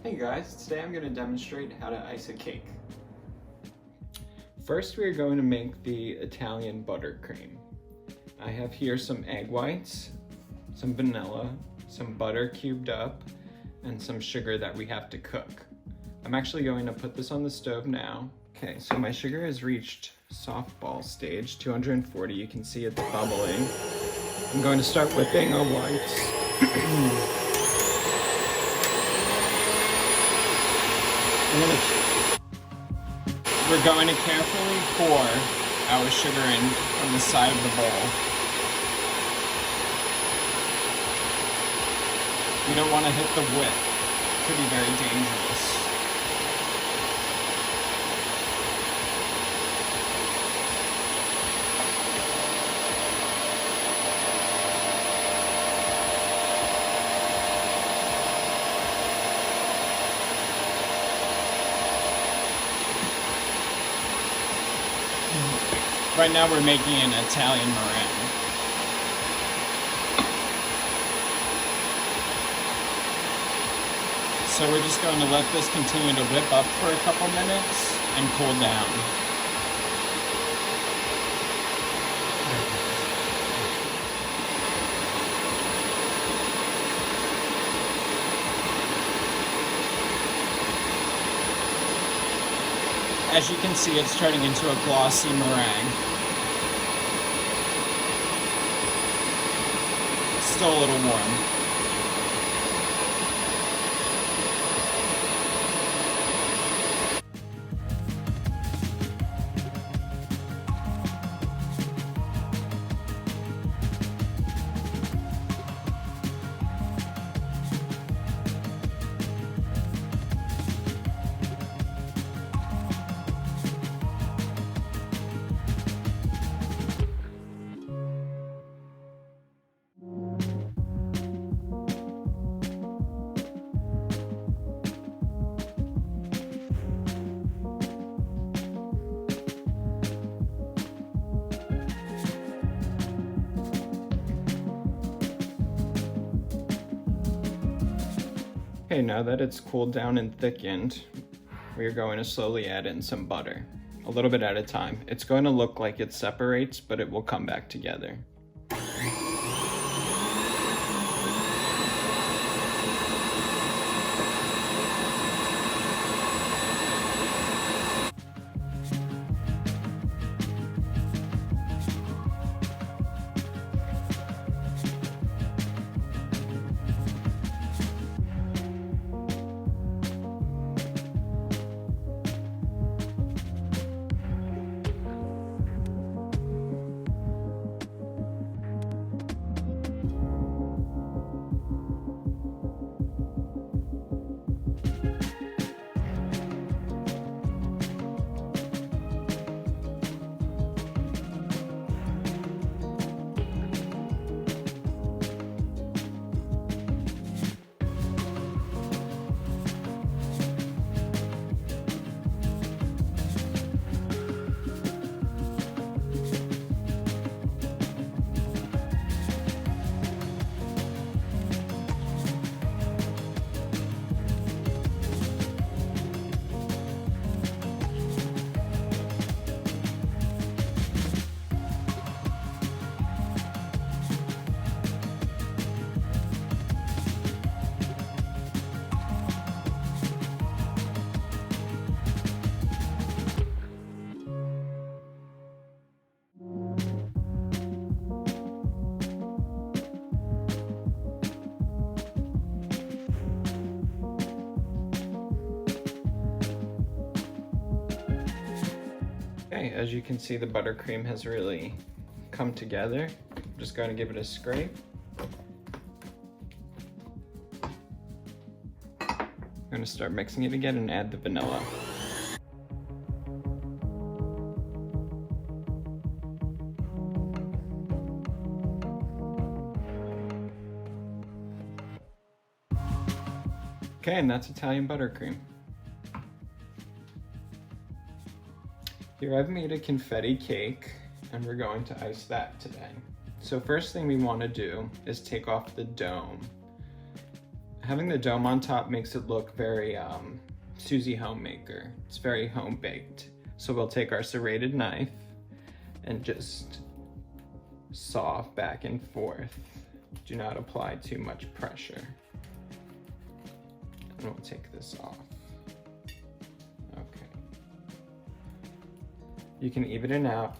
Hey guys, today I'm going to demonstrate how to ice a cake. First we are going to make the Italian buttercream. I have here some egg whites, some vanilla, some butter cubed up, and some sugar that we have to cook. I'm actually going to put this on the stove now. Okay, so my sugar has reached softball stage, 240, you can see it's bubbling. I'm going to start whipping our whites. We're going to carefully pour our sugar in from the side of the bowl. We don't want to hit the whip. It could be very dangerous. Right now we're making an Italian meringue. So we're just going to let this continue to whip up for a couple minutes and cool down. As you can see, it's turning into a glossy meringue. Still a little warm. Okay, now that it's cooled down and thickened, we are going to slowly add in some butter, a little bit at a time. It's going to look like it separates, but it will come back together. Okay, as you can see, the buttercream has really come together. I'm just going to give it a scrape. I'm going to start mixing it again and add the vanilla. Okay, and that's Italian buttercream. Here I've made a confetti cake and we're going to ice that today. So first thing we want to do is take off the dome. having the dome on top makes it look very Susie Homemaker. It's very home baked. So we'll take our serrated knife and just saw back and forth. Do not apply too much pressure. And we'll take this off. Okay. You can even it out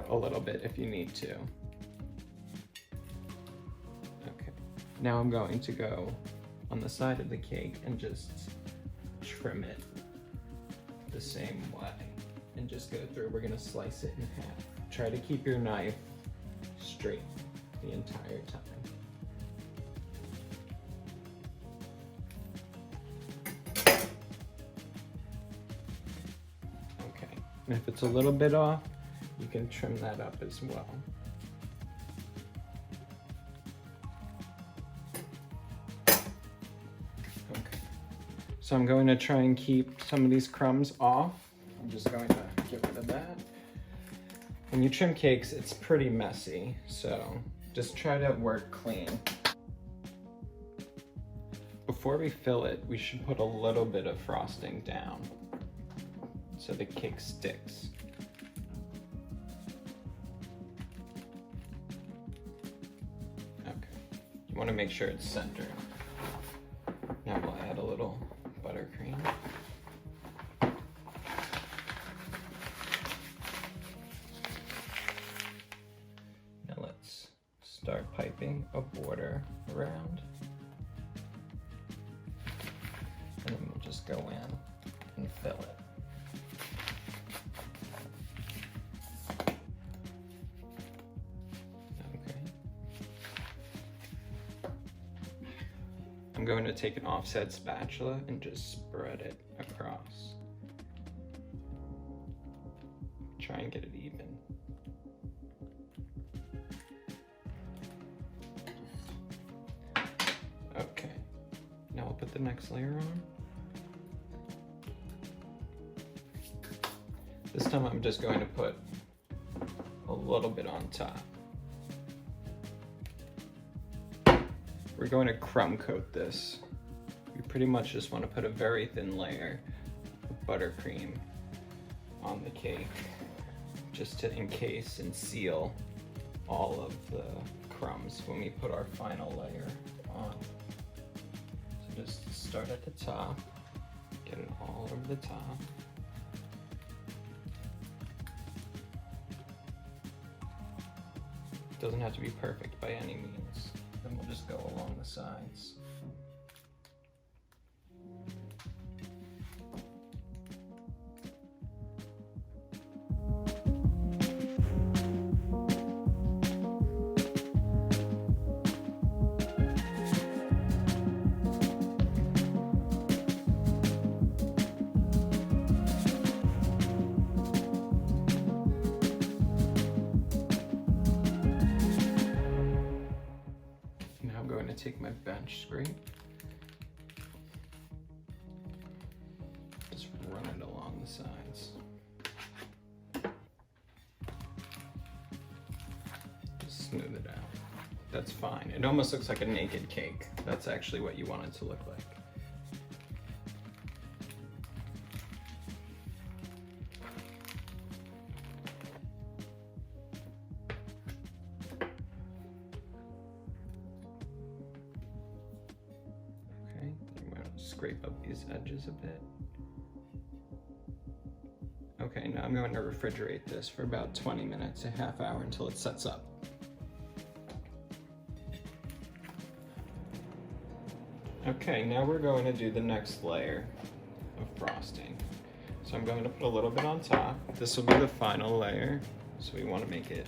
a little bit if you need to. Okay. Now I'm going to go on the side of the cake and just trim it the same way and just go through. We're gonna slice it in half. Try to keep your knife straight the entire time. Okay, and if it's a little bit off, you can trim that up as well. Okay, so I'm going to try and keep some of these crumbs off. I'm just going to get rid of that. When you trim cakes, it's pretty messy, so just try to work clean. Before we fill it, we should put a little bit of frosting down so the cake sticks. Okay, you want to make sure it's centered. Now we'll add a little buttercream. Now let's start piping a border around. And then we'll just go in and fill it. Okay. I'm going to take an offset spatula and just spread it across. Try and get it even. Okay. Now we'll put the next layer on. This time I'm just going to put a little bit on top. We're going to crumb coat this. You pretty much just want to put a very thin layer of buttercream on the cake just to encase and seal all of the crumbs when we put our final layer on. So just start at the top, get it all over the top. Doesn't have to be perfect by any means. Then we'll just go along the sides. Take my bench scrape, just run it along the sides. Just smooth it out. That's fine. It almost looks like a naked cake. That's actually what you want it to look like. Scrape up these edges a bit. Okay, now I'm going to refrigerate this for about 20 minutes, a half hour until it sets up. Okay, now we're going to do the next layer of frosting. So I'm going to put a little bit on top. This will be the final layer, so we want to make it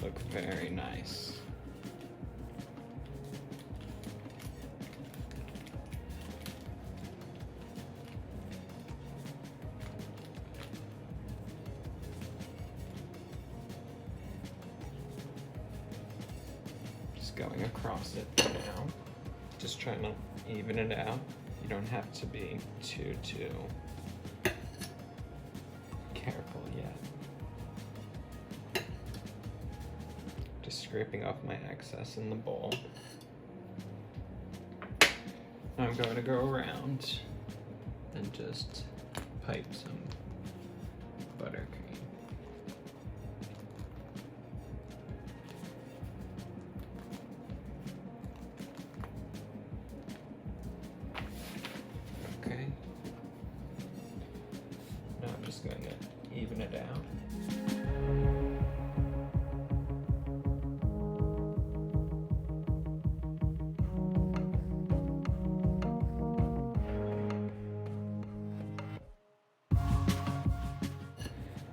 look very nice. Going across it for now, just trying to even it out. You don't have to be too careful yet. Just scraping off my excess in the bowl. I'm going to go around and just pipe some buttercream. Okay. Now I'm just going to even it out.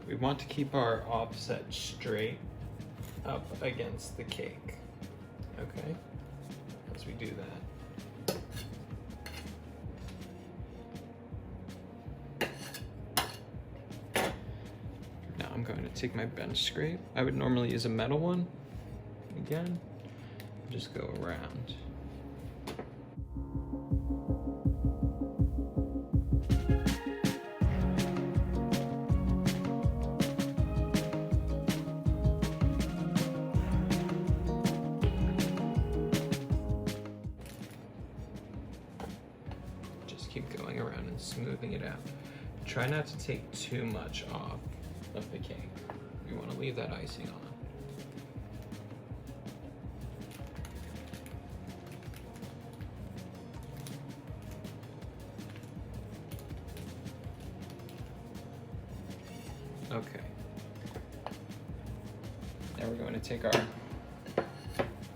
We want to keep our offset straight up against the cake, okay? As we do that. Now I'm going to take my bench scrape. I would normally use a metal one. Again, just go around. Keep going around and smoothing it out. Try not to take too much off of the cake. You want to leave that icing on. Okay. Now we're going to take our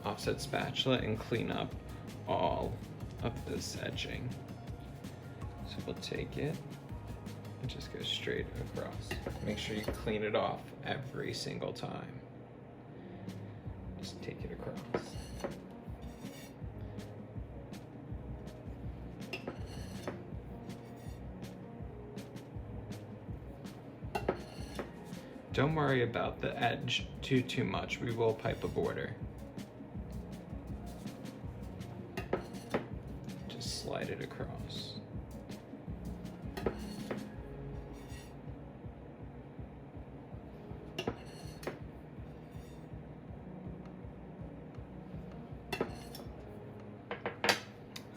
offset spatula and clean up all of this edging. So we'll take it and just go straight across. Make sure you clean it off every single time. Just take it across. Don't worry about the edge too much. We will pipe a border. Just slide it across.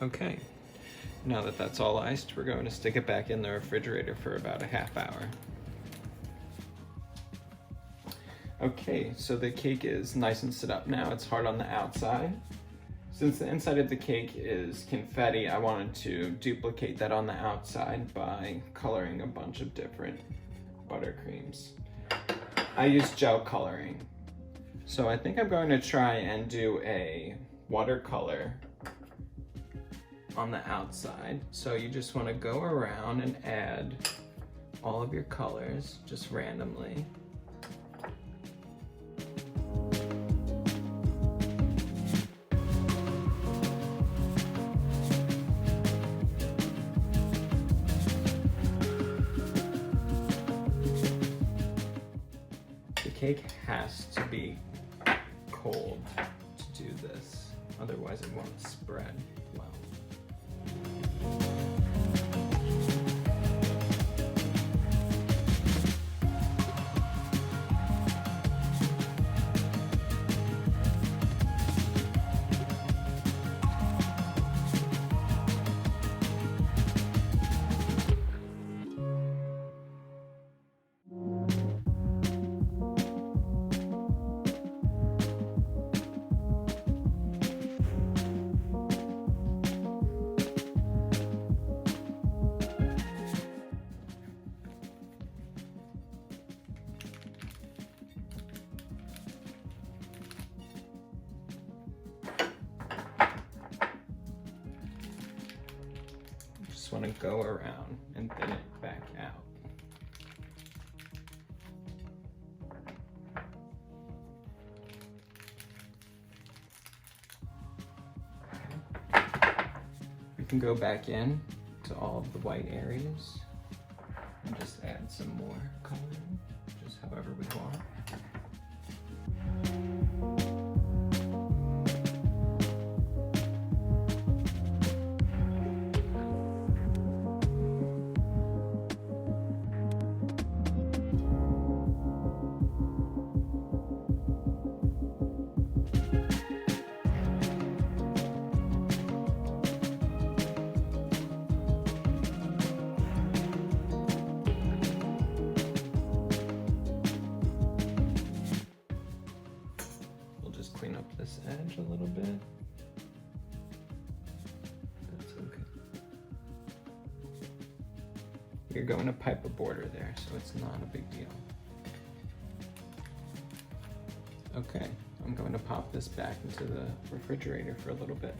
Okay, now that that's all iced, we're going to stick it back in the refrigerator for about a half hour. Okay, so the cake is nice and set up now. It's hard on the outside. Since the inside of the cake is confetti, I wanted to duplicate that on the outside by coloring a bunch of different buttercreams. I use gel coloring. So I think I'm going to try and do a watercolor on the outside. So you just want to go around and add all of your colors just randomly. The cake has to be cold to do this, otherwise it won't spread well. Want to go around and thin it back out. We can go back in to all of the white areas and just add some more coloring, just however we want. edge a little bit. That's okay. You're going to pipe a border there, so it's not a big deal. Okay, I'm going to pop this back into the refrigerator for a little bit.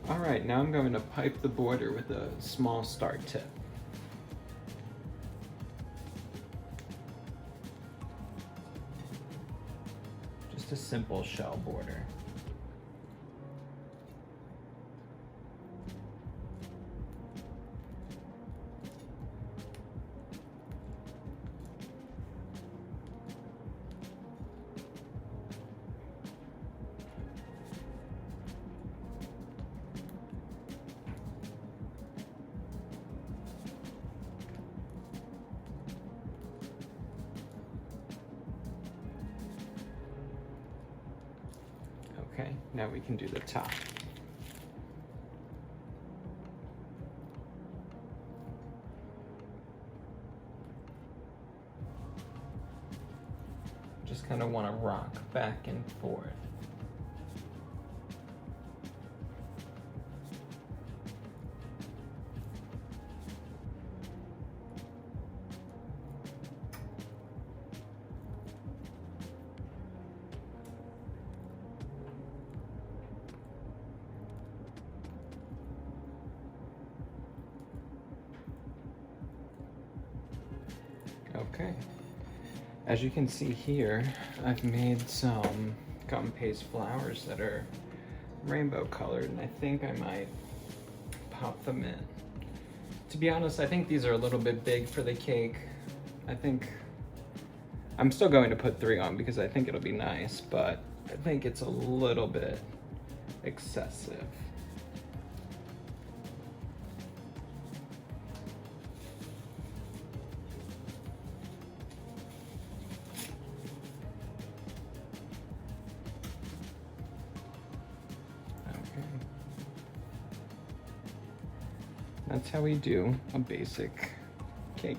All right, now I'm going to pipe the border with a small star tip. Just a simple shell border. Okay, now we can do the top. Just kind of want to rock back and forth. Okay, as you can see here, I've made some gum paste flowers that are rainbow colored, and I think I might pop them in. To be honest, I think these are a little bit big for the cake. I think I'm still going to put 3 on because I think it'll be nice, but I think it's a little bit excessive. That's how we do a basic cake.